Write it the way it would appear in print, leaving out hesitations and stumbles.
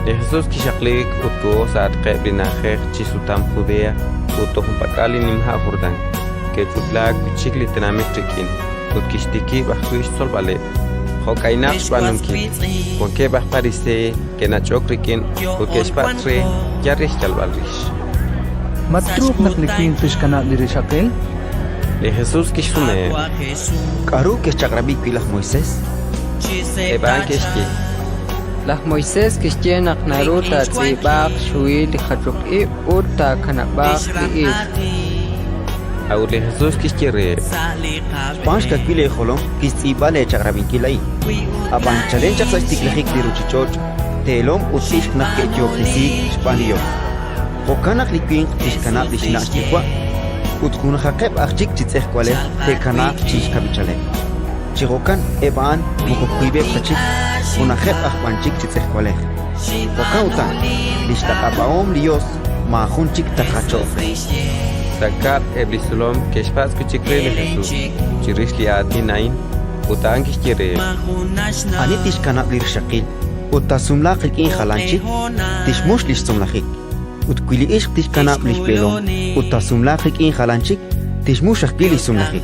Jesús kishaklik utko saat qeblinaje chisutam Judea utohum pakali nimha Jordán que chutlak bichikli tenametrikin utkishtiki bahwish solvale Hokainak banumkin konke bahparise que nachokrikin utkeshpatre yarrish chalvalrish Matruk naklikin fishkana lirishakel Jesús kishfume Karu que chagrabik pilah Moisés eban keshki Las Moisés que estén aknaruta tzibak shuil khachuki uta kanabak i Aule Jesús kishkire Spanish kakile holom kistibale chagrabin kilai Aban chalen chaksastik lehik diruchichoch Telom utish nak etiopisi Spanio Hokanak likwin tishkanak lishnashtikwa Utkun hakeb akchik chitzeh kwale Tekanak chishkabichale Chirokan eban mukokuibe kachik una jep ahpanchik chitzeh kwalej. Okautan, lishtakapaom Dios, mahunchik takacho. Sakar eblisulom keshpas kuchikre Jesús chirishli atinain utan kishkire Ani tishkanak lirshakil, utasumlak ikin halanchik, tishmush lishsumlakik. Utkwili ishk tishkanak lishpelom, utasumlak ikin halanchik, tishmush akili sumlakik.